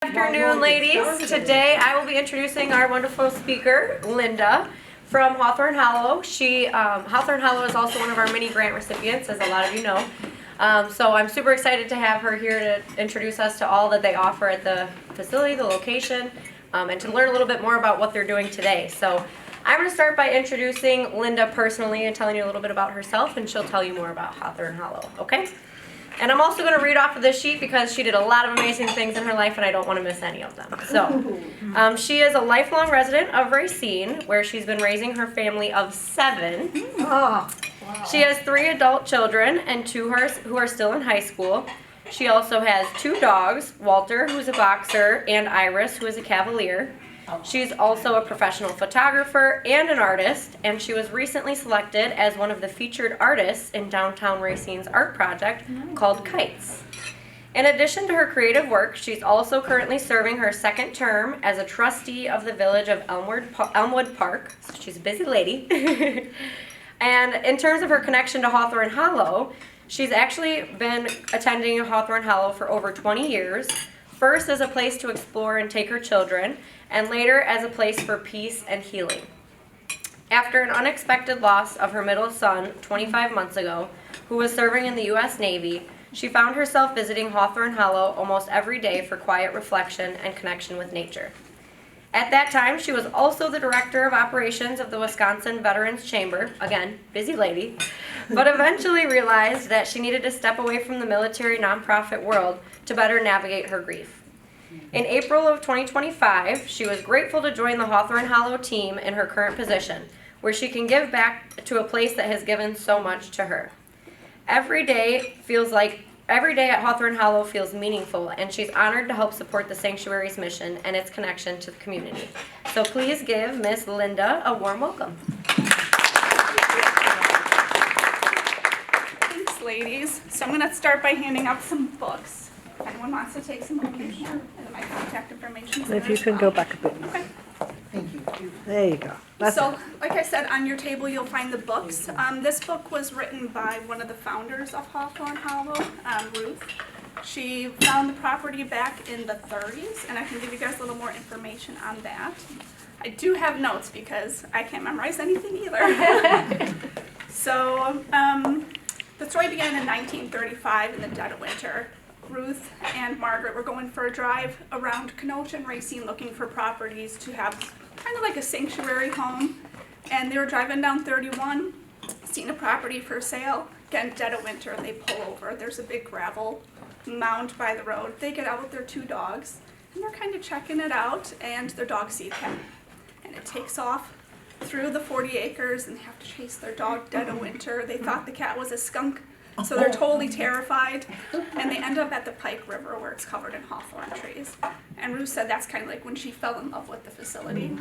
Good afternoon, ladies. Today I will be introducing our wonderful speaker, Linda, from Hawthorne Hollow. Hawthorne Hollow is also one of our mini grant recipients, as a lot of you know. So I'm super excited to have her here to introduce us to all that they offer at the facility, the location, and to learn a little bit more about what they're doing today. So I'm going to start by introducing Linda personally and telling you a little bit about herself, and she'll tell you more about Hawthorne Hollow, okay? And I'm also going to read off of this sheet because she did a lot of amazing things in her life and I don't want to miss any of them. So, she is a lifelong resident of Racine, where she's been raising her family of 7. Oh, wow. She has 3 adult children and 2 who are still in high school. She also has 2 dogs, Walter, who is a boxer, and Iris, who is a cavalier. She's also a professional photographer and an artist, and she was recently selected as one of the featured artists in downtown Racine's art project called Kites. In addition to her creative work, she's also currently serving her 2nd term as a trustee of the village of Elmwood Park. So she's a busy lady. And in terms of her connection to Hawthorne Hollow, she's actually been attending Hawthorne Hollow for over 20 years. First as a place to explore and take her children, and later as a place for peace and healing. After an unexpected loss of her middle son 25 months ago, who was serving in the U.S. Navy, she found herself visiting Hawthorne Hollow almost every day for quiet reflection and connection with nature. At that time, she was also the director of operations of the Wisconsin Veterans Chamber, again, busy lady, but eventually realized that she needed to step away from the military nonprofit world to better navigate her grief. In April of 2025, she was grateful to join the Hawthorne Hollow team in her current position, where she can give back to a place that has given so much to her. Every day at Hawthorne Hollow feels meaningful, and she's honored to help support the sanctuary's mission and its connection to the community. So please give Miss Linda a warm welcome. Thanks, ladies. So I'm going to start by handing out some books. If anyone wants to take some, okay, sure. And then my contact information is If you can go back a bit. Okay. Thank you. There you go. That's So, it. like I said, on your table you'll find the books. This book was written by one of the founders of Hawthorne Hollow, Ruth. She found the property back in the 30s, and I can give you guys a little more information on that. I do have notes because I can't memorize anything either. So, the story began in 1935 in the dead of winter. Ruth and Margaret were going for a drive around Kenosha and Racine looking for properties to have kind of like a sanctuary home. And they were driving down 31, seeing a property for sale. Again, dead of winter, and they pull over. There's a big gravel mound by the road. They get out with their 2 dogs, and they're kind of checking it out, and their dog sees a cat. And it takes off through the 40 acres, and they have to chase their dog dead of winter. They thought the cat was a skunk, so they're totally terrified, and they end up at the Pike River where it's covered in hawthorn trees. And Ruth said that's kind of like when she fell in love with the facility,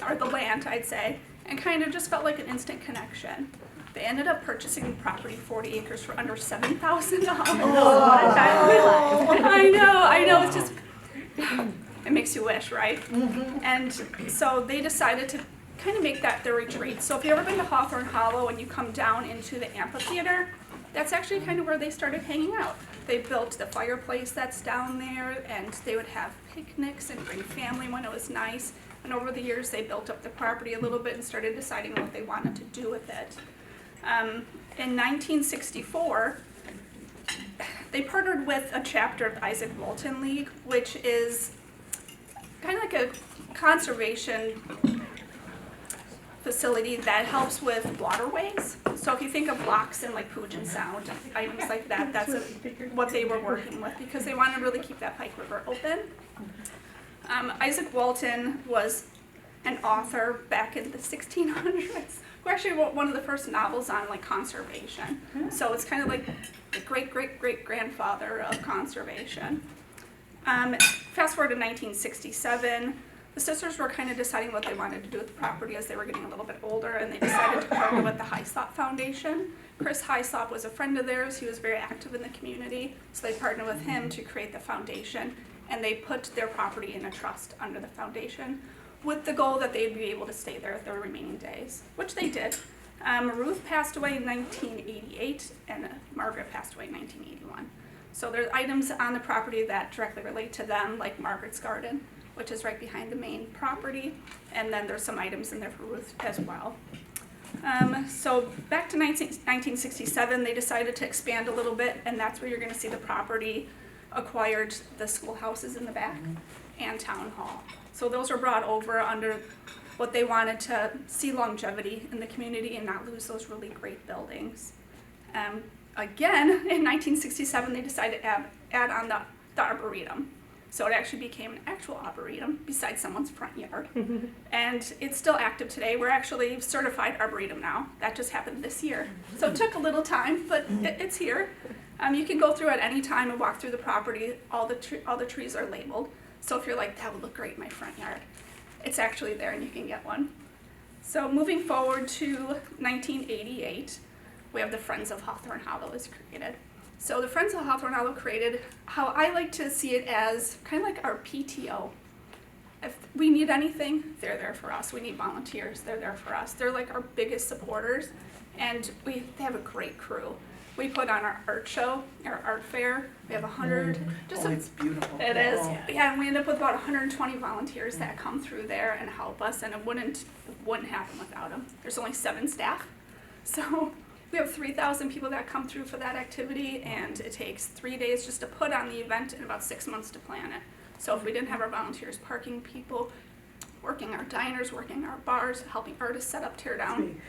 or the land, I'd say, and kind of just felt like an instant connection. They ended up purchasing the property, 40 acres, for under $7,000. I know, it's just, it makes you wish, right? And so they decided to kind of make that their retreat. So if you've ever been to Hawthorne Hollow and you come down into the amphitheater, that's actually kind of where they started hanging out. They built the fireplace that's down there, and they would have picnics and bring family when it was nice. And over the years, they built up the property a little bit and started deciding what they wanted to do with it. In 1964, they partnered with a chapter of Isaac Walton League, which is kind of like a conservation facility that helps with waterways. So if you think of locks and like Puget Sound, items like that, that's what they were working with because they wanted to really keep that Pike River open. Isaac Walton was an author back in the 1600s who actually wrote one of the first novels on like conservation. So it's kind of like the great-great-great-grandfather of conservation. Fast forward to 1967, the sisters were kind of deciding what they wanted to do with the property as they were getting a little bit older, and they decided to partner with the Hyslop Foundation. Chris Hyslop was a friend of theirs. He was very active in the community, so they partnered with him to create the foundation, and they put their property in a trust under the foundation with the goal that they'd be able to stay there their remaining days, which they did. Ruth passed away in 1988, and Margaret passed away in 1981. So there's items on the property that directly relate to them, like Margaret's Garden, which is right behind the main property, and then there's some items in there for Ruth as well. So back to 1967, they decided to expand a little bit, and that's where you're going to see the property acquired the schoolhouses in the back and town hall. So those were brought over under what they wanted to see longevity in the community and not lose those really great buildings. Again, in 1967, they decided to add on the Arboretum. So it actually became an actual Arboretum beside someone's front yard. And it's still active today. We're actually certified Arboretum now. That just happened this year. So it took a little time, but it's here. You can go through at any time and walk through the property. All the trees are labeled. So if you're like, that would look great in my front yard, it's actually there and you can get one. So moving forward to 1988, we have the Friends of Hawthorne Hollow is created. So the Friends of Hawthorne Hollow created how I like to see it as kind of like our PTO. If we need anything, they're there for us. We need volunteers, they're there for us. They're like our biggest supporters, and they have a great crew. We put on our art show, our art fair. We have 100. It's beautiful. It is. Yeah, and we end up with about 120 volunteers that come through there and help us, and it wouldn't happen without them. There's only 7 staff, so we have 3,000 people that come through for that activity, and it takes 3 days just to put on the event and about 6 months to plan it. So if we didn't have our volunteers, parking people, working our diners, working our bars, helping artists set up, tear down,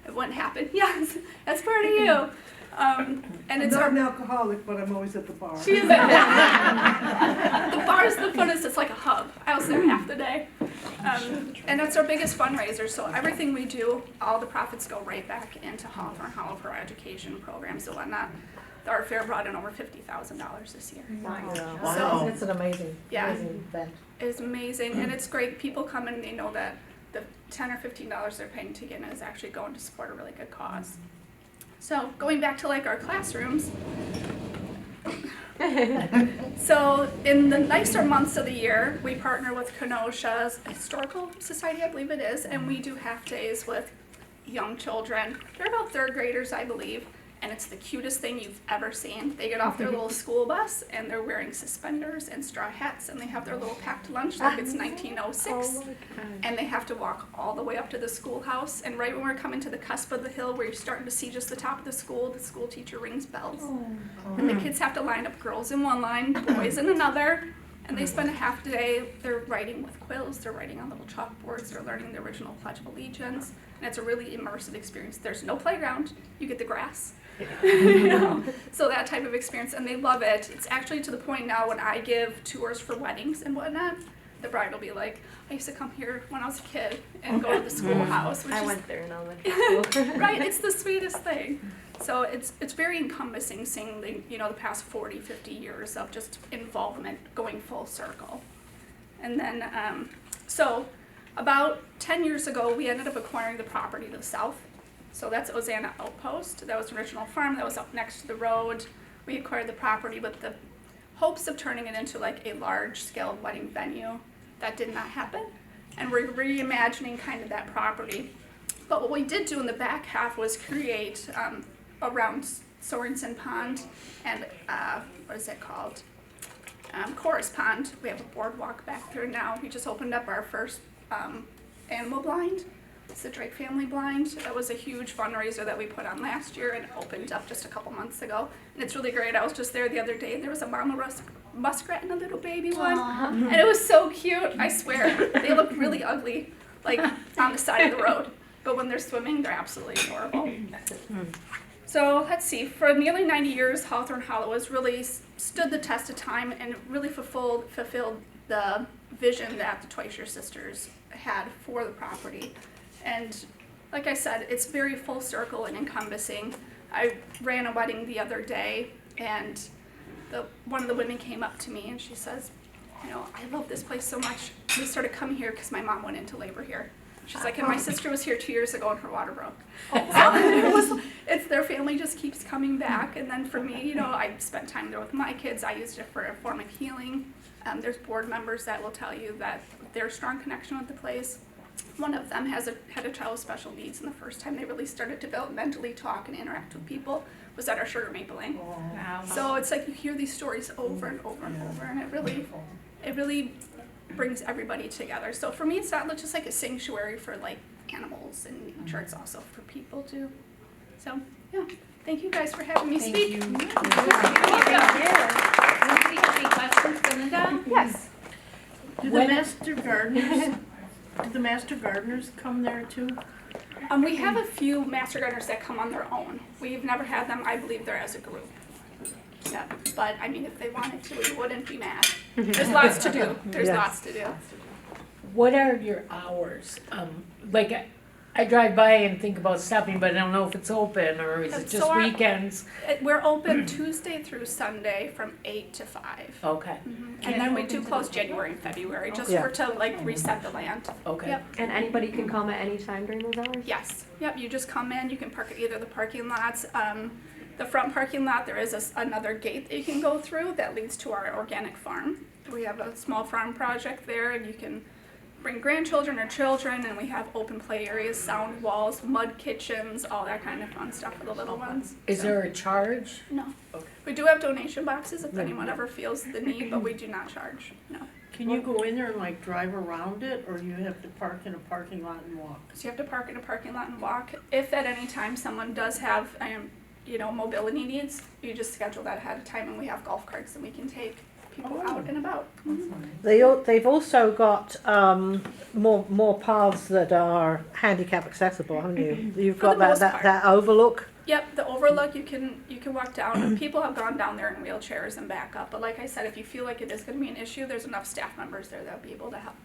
it wouldn't happen. Yes, that's part of you. And it's I'm not an alcoholic, but I'm always at the bar. She is. The bar's the funnest. It's like a hub. I was there half the day. And that's our biggest fundraiser. So everything we do, all the profits go right back into Hawthorne Hollow for our education programs and whatnot. The art fair brought in over $50,000 this year. Wow. It's an amazing, Yeah. amazing event. It's amazing, and it's great. People come in and they know that the $10 or $15 they're paying to get in is actually going to support a really good cause. So going back to like our classrooms, so in the nicer months of the year, we partner with Kenosha's Historical Society, I believe it is, and we do half days with young children. They're about 3rd graders, I believe, and it's the cutest thing you've ever seen. They get off their little school bus, and they're wearing suspenders and straw hats, and they have their little packed lunch like it's 1906, and they have to walk all the way up to the schoolhouse, and right when we're coming to the cusp of the hill where you're starting to see just the top of the school teacher rings bells, and the kids have to line up, girls in one line, boys in another, and they spend a half day, they're writing with quills, they're writing on little chalkboards, they're learning the original Pledge of Allegiance, and it's a really immersive experience. There's no playground, you get the grass. You know, so that type of experience, and they love it. It's actually to the point now when I give tours for weddings and whatnot, the bride will be like, I used to come here when I was a kid and go to the schoolhouse. Which I is, went there in elementary school. right, it's the sweetest thing. So it's very encompassing seeing the past 40, 50 years of just involvement going full circle. And then, so about 10 years ago, we ended up acquiring the property to the south. So that's Ozana Outpost. That was the original farm that was up next to the road. We acquired the property with the hopes of turning it into like a large-scale wedding venue. That did not happen. And we're reimagining kind of that property. But what we did do in the back half was create around Sorensen Pond and what is it called? Chorus Pond. We have a boardwalk back there now. We just opened up our first animal blind. It's the Drake Family Blind. That was a huge fundraiser that we put on last year and opened up just a couple months ago. And it's really great. I was just there the other day and there was a mama muskrat and a little baby one. And it was so cute, I swear. They look really ugly, like on the side of the road. But when they're swimming, they're absolutely adorable. So let's see, for nearly 90 years, Hawthorne Hollow has really stood the test of time and really fulfilled the vision that the Twicer sisters had for the property. And like I said, it's very full circle and encompassing. I ran a wedding the other day, and one of the women came up to me and she says, I love this place so much. We started coming here because my mom went into labor here. She's like, and my sister was here 2 years ago and her water broke. So it's their family just keeps coming back. And then for me, I spent time there with my kids. I used it for a form of healing. There's board members that will tell you that there's a strong connection with the place. One of them had a child with special needs, and the first time they really started to developmentally talk and interact with people was at our sugar mapling. Wow. So it's like you hear these stories over and over and over, and it really brings everybody together. So for me, it's not just like a sanctuary for like animals and nature, it's also for people too. So yeah, thank you guys for having me speak. Any questions for Linda? Yes. Do the master gardeners come there too? We have a few master gardeners that come on their own. We've never had them, I believe they're as a group. Yeah, but I mean, if they wanted to, we wouldn't be mad. There's lots to do. There's Yes. lots to do. What are your hours? Like, I drive by and think about stopping, but I don't know if it's open or is it So just our- weekends? We're open Tuesday through Sunday from 8 to 5. Okay, And then we do close January and February, just Yeah. for to like reset the land. okay. Yep. And anybody can come at any time during those hours? Yes, yep, you just come in, you can park at either of the parking lots. The front parking lot, there is another gate that you can go through that leads to our organic farm. We have a small farm project there, and you can bring grandchildren or children, and we have open play areas, sound walls, mud kitchens, all that kind of fun stuff for the little ones. Is there a charge? No. Okay. We do have donation boxes if anyone ever feels the need, but we do not charge, no. Can you go in there and like drive around it, or you have to park in a parking lot and walk? So you have to park in a parking lot and walk. If at any time someone does have, mobility needs, you just schedule that ahead of time, and we have golf carts that we can take people out and about. They've also got more paths that are handicap accessible, haven't you? You've For the got most that part. overlook. Yep, the overlook, you can walk down. People have gone down there in wheelchairs and back up, but like I said, if you feel like it is going to be an issue, there's enough staff members there that'll be able to help.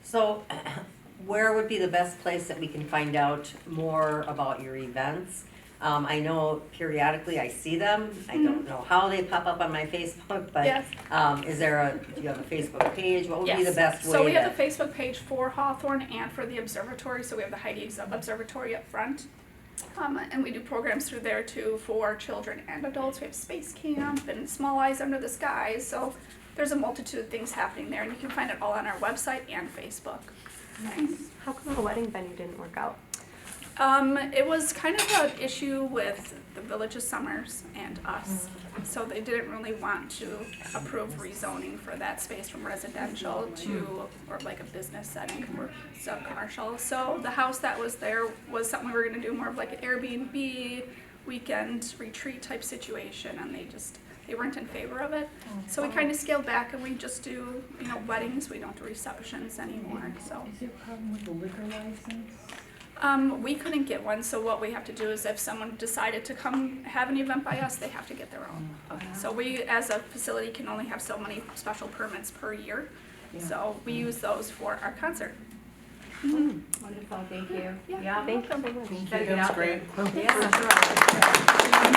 So, where would be the best place that we can find out more about your events? I know periodically I see them. I don't know how they pop up on my Facebook, but Yes. do you have a Facebook page? What would be the best way So we to? have the Facebook page for Hawthorne and for the observatory, so we have the Heidi Observatory up front. And we do programs through there too for children and adults. We have Space Camp and Small Eyes Under the Sky, so there's a multitude of things happening there, and you can find it all on our website and Facebook. How come the wedding venue didn't work out? It was kind of an issue with the Village of Summers and us. So they didn't really want to approve rezoning for that space from residential to, or like a business setting or sub-commercial. So the house that was there was something we were gonna do more of like an Airbnb, weekend retreat type situation, and they weren't in favor of it. So we kind of scaled back, and we just do, weddings. We don't do receptions anymore, so. Is there a problem with the liquor license? We couldn't get one, so what we have to do is if someone decided to come have an event by us, they have to get their own. So we, as a facility, can only have so many special permits per year. So we use those for our concert. Wonderful, thank you. Yeah. Thank you so much. That's great. Yeah.